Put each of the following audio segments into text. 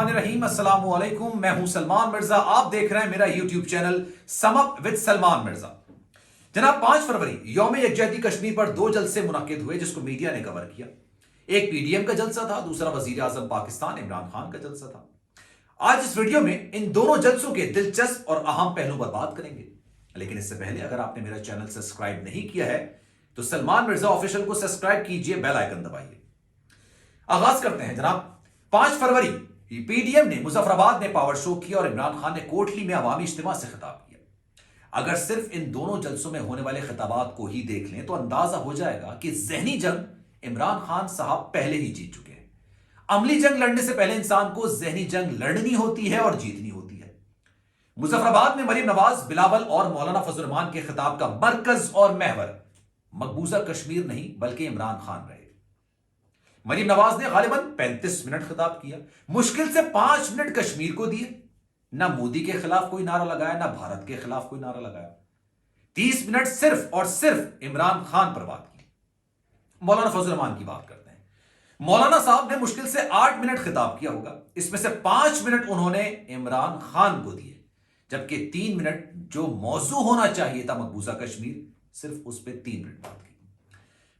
बिस्मिल्लाहिर्रहमानिर्रहीम। अस्सलाम वालेकुम। मैं हूं सलमान मिर्जा। आप देख रहे हैं मेरा YouTube channel sum up with Salman Mirza. जनाब 5 फरवरी यौम यकजहती कश्मीर पर 2 जलसे मुनक्किद हुए जिसको मीडिया ने कवर किया। एक पीडीएम का जलसा था, दूसरा वजीर आजम पाकिस्तान इमरान खान का जलसा था। आज इस वीडियो में इन दोनों जलसों के दिलचस्प और अहम पहलू पर बात करेंगे, लेकिन इससे पहले अगर आपने मेरा चैनल सब्सक्राइब नहीं किया है तो सलमान मिर्जा ऑफिशियल को सब्सक्राइब कीजिए, बेल आइकन दबाइए। आगाज करते हैं जनाब। 5 फरवरी पीडीएम ने मुजफ्फराबाद में पावर शो किया और इमरान खान ने कोटली में अवामी इज्तिमा से खिताब किया। अगर सिर्फ इन दोनों जलसों में होने वाले खिताबात को ही देख लें तो अंदाजा हो जाएगा कि जहनी जंग इमरान खान साहब पहले ही जीत चुके हैं। अमली जंग लड़ने से पहले इंसान को जहनी जंग लड़नी होती है और जीतनी होती है। मुजफ्फराबाद में मरीम नवाज, बिलावल और मौलाना फजल रहमान के खिताब का मरकज और महवर मकबूजा कश्मीर नहीं बल्कि इमरान खान रहे। मरीम नवाज ने गालिबन 35 मिनट खिताब किया, मुश्किल से 5 मिनट कश्मीर को दिए। ना मोदी के खिलाफ कोई नारा लगाया, ना भारत के खिलाफ कोई नारा लगाया। 30 मिनट सिर्फ और सिर्फ इमरान खान पर बात की। मौलाना फजल रहमान की बात करते हैं। मौलाना साहब ने मुश्किल से 8 मिनट खिताब किया होगा, इसमें से 5 मिनट उन्होंने इमरान खान को दिए, जबकि 3 मिनट जो मौजू होना चाहिए था मकबूजा कश्मीर, सिर्फ उस पर 3 मिनट बात की।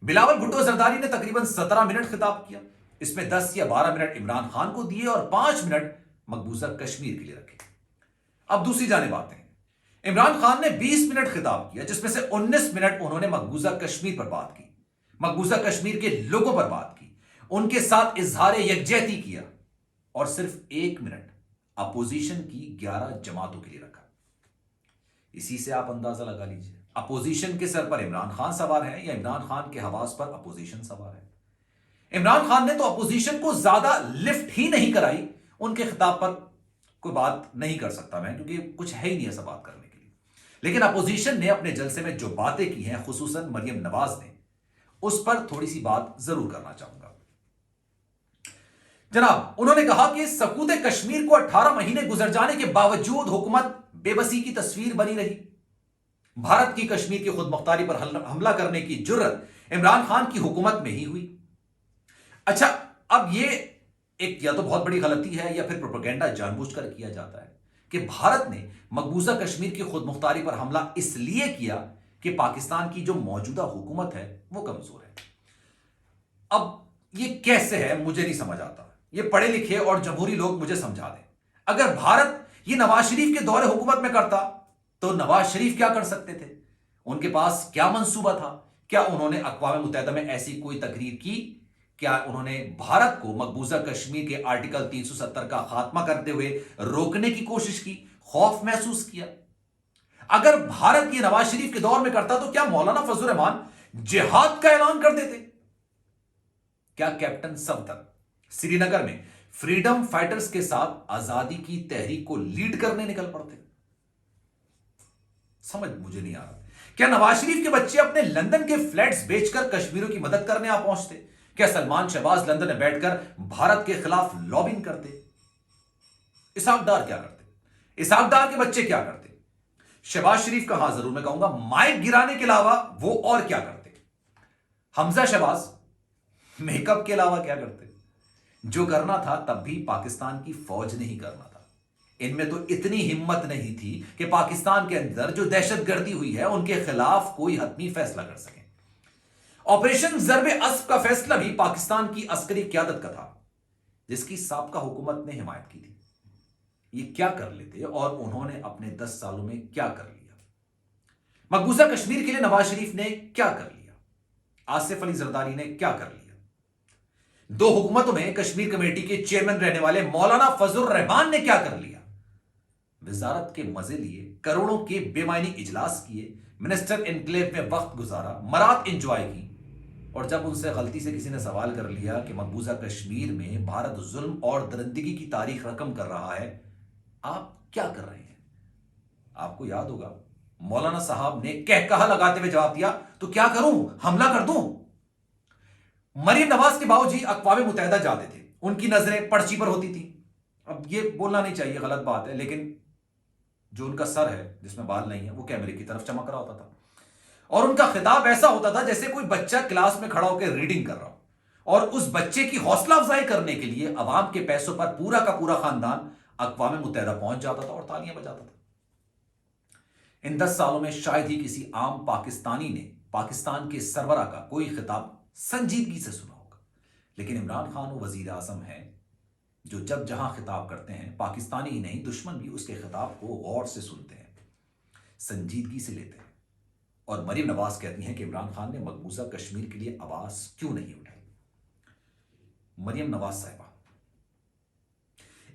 बिलावल भुट्टो जरदारी ने तकरीबन 17 मिनट खिताब किया, इसमें 10 या 12 मिनट इमरान खान को दिए और 5 मिनट मकबूजा कश्मीर के लिए रखे। अब दूसरी जानिब आते हैं। इमरान खान ने 20 मिनट खिताब किया, जिसमें से 19 मिनट उन्होंने मकबूजा कश्मीर पर बात की, मकबूजा कश्मीर के लोगों पर बात की, उनके साथ इजहार यकजहती किया और सिर्फ 1 मिनट अपोजिशन की 11 जमातों के लिए रखा। इसी से आप अंदाजा लगा लीजिए अपोजिशन के सर पर इमरान खान सवार है या इमरान खान के हवास पर अपोजिशन सवार है। इमरान खान ने तो अपोजिशन को ज्यादा लिफ्ट ही नहीं कराई। उनके खिताब पर कोई बात नहीं कर सकता मैं, क्योंकि कुछ है ही नहीं ऐसा बात करने के लिए। लेकिन अपोजिशन ने अपने जलसे में जो बातें की हैं, खुसूसन मरियम नवाज ने, उस पर थोड़ी सी बात जरूर करना चाहूंगा। जनाब, उन्होंने कहा कि सकूत कश्मीर को 18 महीने गुजर जाने के बावजूद हुकूमत बेबसी की तस्वीर बनी रही। भारत की कश्मीर की खुद मुख्तारी पर हमला करने की जुर्रत इमरान खान की हुकूमत में ही हुई। अच्छा, अब ये एक या तो बहुत बड़ी गलती है या फिर प्रोपेगेंडा जानबूझकर किया जाता है कि भारत ने मकबूजा कश्मीर की खुद मुख्तारी पर हमला इसलिए किया कि पाकिस्तान की जो मौजूदा हुकूमत है वो कमजोर है। अब ये कैसे है मुझे नहीं समझ आता। ये पढ़े लिखे और जमहूरी लोग मुझे समझा दें। अगर भारत ये नवाज शरीफ के दौरे हुकूमत में करता तो नवाज शरीफ क्या कर सकते थे? उनके पास क्या मंसूबा था? क्या उन्होंने अक़वाम मुत्तहिदा में ऐसी कोई तकरीर की? क्या उन्होंने भारत को मकबूजा कश्मीर के आर्टिकल 370 का खात्मा करते हुए रोकने की कोशिश की? खौफ महसूस किया? अगर भारत ये नवाज शरीफ के दौर में करता तो क्या मौलाना फजल रहमान जिहाद का ऐलान कर देते? क्या कैप्टन सफदर श्रीनगर में फ्रीडम फाइटर्स के साथ आजादी की तहरीक को लीड करने निकल पड़ते? समझ मुझे नहीं आ रहा। क्या नवाज शरीफ के बच्चे अपने लंदन के फ्लैट्स बेचकर कश्मीरियों की मदद करने आ पहुंचते? क्या सलमान शहबाज लंदन में बैठकर भारत के खिलाफ लॉबिंग करते? इसहाक डार क्या करते? इसहाक डार के बच्चे क्या करते? शहबाज शरीफ का हां जरूर मैं कहूंगा माइक गिराने के अलावा वो और क्या करते? हमजा शहबाज मेकअप के अलावा क्या करते? जो करना था तब भी पाकिस्तान की फौज ने ही करना था। इनमें तो इतनी हिम्मत नहीं थी कि पाकिस्तान के अंदर जो दहशतगर्दी हुई है उनके खिलाफ कोई हतमी फैसला कर सके। ऑपरेशन ज़र्बे अस्ब का फैसला भी पाकिस्तान की अस्करी क़यादत का था, जिसकी साबका हुकूमत ने हिमायत की थी। ये क्या कर लेते और उन्होंने अपने 10 सालों में क्या कर लिया? मकबूजा कश्मीर के लिए नवाज शरीफ ने क्या कर लिया? आसिफ अली जरदारी ने क्या कर लिया? 2 हुकूमतों में कश्मीर कमेटी के चेयरमैन रहने वाले मौलाना फजल रहमान ने क्या कर लिया? वजारत के मजे लिए, करोड़ों के बेमायनी इजलास किए, मिनिस्टर एनक्लेव में वक्त गुजारा, मरात एंजॉय की, और जब उनसे गलती से किसी ने सवाल कर लिया कि मकबूजा कश्मीर में भारत जुल्म और दरिंदगी की तारीख रकम कर रहा है, आप क्या कर रहे हैं? आपको याद होगा मौलाना साहब ने कहकहा लगाते हुए जवाब दिया, तो क्या करूं, हमला कर दूं? मरीम नवाज के बावजूद अक़वाम मुत्तहिदा जाते थे, उनकी नजरें पर्ची पर होती थी। अब ये बोलना नहीं चाहिए, गलत बात है, लेकिन जो उनका सर है जिसमें बाल नहीं है वो कैमरे की तरफ चमक रहा होता था और उनका खिताब ऐसा होता था जैसे कोई बच्चा क्लास में खड़ा होकर रीडिंग कर रहा हो اور اس بچے کی حوصلہ افزائی کرنے کے لیے عوام کے پیسوں پر پورا کا پورا خاندان اقوام متحدہ پہنچ جاتا تھا اور تالیاں بجاتا تھا۔ ان 10 سالوں میں شاید ہی کسی عام پاکستانی نے پاکستان کے سربراہ کا کوئی خطاب سنجیدگی سے سنا ہوگا، لیکن عمران خان وہ وزیر اعظم ہیں جو جب جہاں خطاب کرتے ہیں پاکستانی ہی نہیں دشمن بھی اس کے خطاب کو غور سے سنتے ہیں، سنجیدگی سے لیتے ہیں۔ اور مریم نواز کہتی ہیں کہ عمران خان نے مقبوضہ کشمیر کے لیے آواز کیوں نہیں اٹھائی۔ مریم نواز صاحبہ،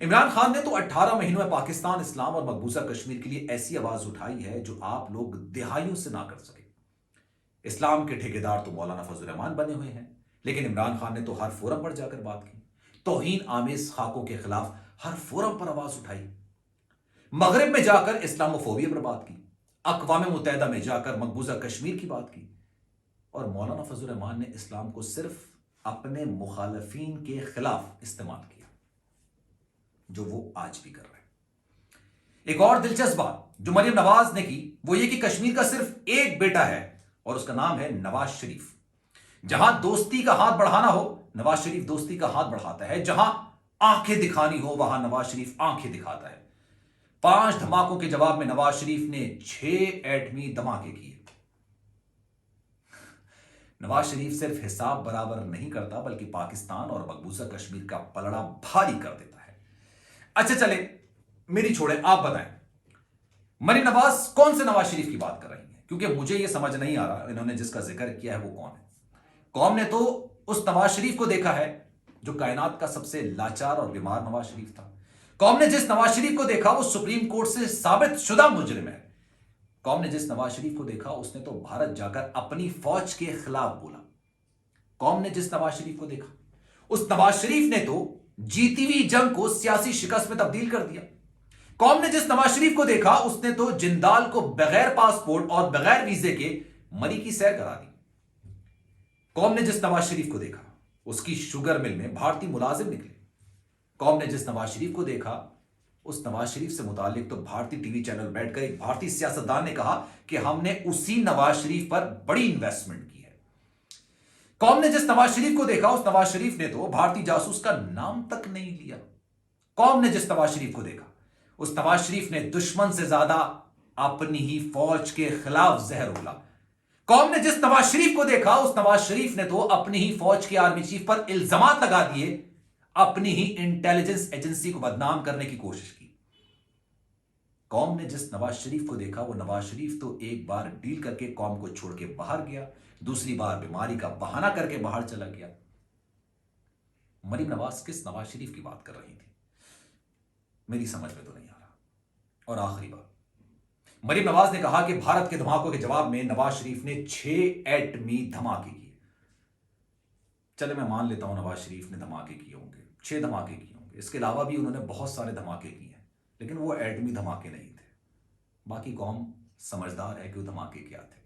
عمران خان نے تو 18 مہینوں میں پاکستان، اسلام اور مقبوضہ کشمیر کے لیے ایسی آواز اٹھائی ہے جو آپ لوگ دہائیوں سے نہ کر سکے۔ اسلام کے ٹھیکیدار تو مولانا فضل الرحمان بنے ہوئے ہیں، لیکن عمران خان نے تو ہر فورم پر جا کر بات کی، توہین آمیز خاکوں کے خلاف ہر فورم پر آواز اٹھائی، مغرب میں جا کر اسلاموفوبیا پر بات کی، اقوام متحدہ میں جا کر مقبوضہ کشمیر کی بات کی، اور مولانا فضل الرحمان نے اسلام کو صرف اپنے مخالفین کے خلاف استعمال کیا، جو وہ آج بھی کر رہے ہیں۔ ایک اور دلچسپ بات جو مریم نواز نے کی وہ یہ کہ کشمیر کا صرف ایک بیٹا ہے اور اس کا نام ہے نواز شریف۔ جہاں دوستی کا ہاتھ بڑھانا ہو نواز شریف دوستی کا ہاتھ بڑھاتا ہے، جہاں آنکھیں دکھانی ہو وہاں نواز شریف آنکھیں دکھاتا ہے۔ 5 دھماکوں کے جواب میں نواز شریف نے 6 ایٹمی دھماکے کیے۔ نواز شریف صرف حساب برابر نہیں کرتا بلکہ پاکستان اور مقبوضہ کشمیر کا پلڑا بھاری کر دیتا ہے۔ اچھا چلے میری چھوڑے، آپ بتائیں مریم نواز کون سے نواز شریف کی بات کر رہی ہیں، کیونکہ مجھے یہ سمجھ نہیں آ رہا انہوں نے جس کا ذکر کیا ہے وہ کون ہے۔ قوم نے تو اس نواز شریف کو دیکھا ہے جو کائنات کا سب سے لاچار اور بیمار نواز شریف تھا۔ قوم نے جس نواز شریف کو دیکھا وہ سپریم کورٹ سے ثابت شدہ مجرم ہے۔ قوم نے جس نواز شریف کو دیکھا اس نے تو بھارت جا کر اپنی فوج کے خلاف بولا۔ قوم نے جس نواز شریف کو دیکھا اس نواز شریف نے تو جیتی ہوئی جنگ کو سیاسی شکست میں تبدیل کر دیا۔ قوم نے جس نواز شریف کو دیکھا اس نے تو جندال کو بغیر پاسپورٹ اور بغیر ویزے کے مری کی سیر کرا دی۔ قوم نے جس نواز شریف کو دیکھا اس کی شوگر مل میں بھارتی ملازم نکلے۔ قوم نے جس نواز شریف کو دیکھا اس نواز شریف سے متعلق تو بھارتی ٹی وی چینل بیٹھ کر ایک بھارتی سیاستدان نے کہا کہ ہم نے اسی نواز شریف پر بڑی انویسٹمنٹ کی ہے۔ قوم نے جس نواز شریف کو دیکھا اس نواز شریف نے تو بھارتی جاسوس کا نام تک نہیں لیا۔ قوم نے جس نواز شریف کو دیکھا اس نواز شریف نے دشمن سے زیادہ اپنی ہی فوج کے خلاف زہر اگلا۔ قوم نے جس نواز شریف کو دیکھا اس نواز شریف نے تو اپنی ہی فوج کے آرمی چیف پر الزامات لگا دیے، اپنی ہی انٹیلیجنس ایجنسی کو بدنام کرنے کی کوشش کی۔ قوم نے جس نواز شریف کو دیکھا وہ نواز شریف تو ایک بار ڈیل کر کے قوم کو چھوڑ کے باہر گیا، دوسری بار بیماری کا بہانہ کر کے باہر چلا گیا۔ مریم نواز کس نواز شریف کی بات کر رہی تھی میری سمجھ میں تو نہیں آ رہا۔ اور آخری بات، مریم نواز نے کہا کہ بھارت کے دھماکوں کے جواب میں نواز شریف نے 6 ایٹمی دھماکے کیے۔ چلے میں مان لیتا ہوں نواز شریف نے دھماکے کیے ہوں گے، 6 دھماکے کیے ہوں گے، اس کے علاوہ بھی انہوں نے بہت سارے دھماکے کیے ہیں، لیکن وہ ایٹمی دھماکے نہیں تھے۔ باقی قوم سمجھدار ہے کہ وہ دھماکے کیا تھے۔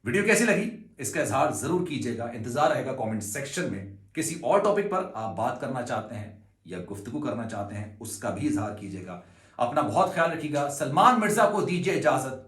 ویڈیو کیسی لگی اس کا اظہار ضرور کیجیے گا، انتظار رہے گا کامنٹ سیکشن میں۔ کسی اور ٹاپک پر آپ بات کرنا چاہتے ہیں یا گفتگو کرنا چاہتے ہیں اس کا بھی اظہار کیجیے گا۔ اپنا بہت خیال رکھیے گا۔ سلمان مرزا کو دیجیے اجازت۔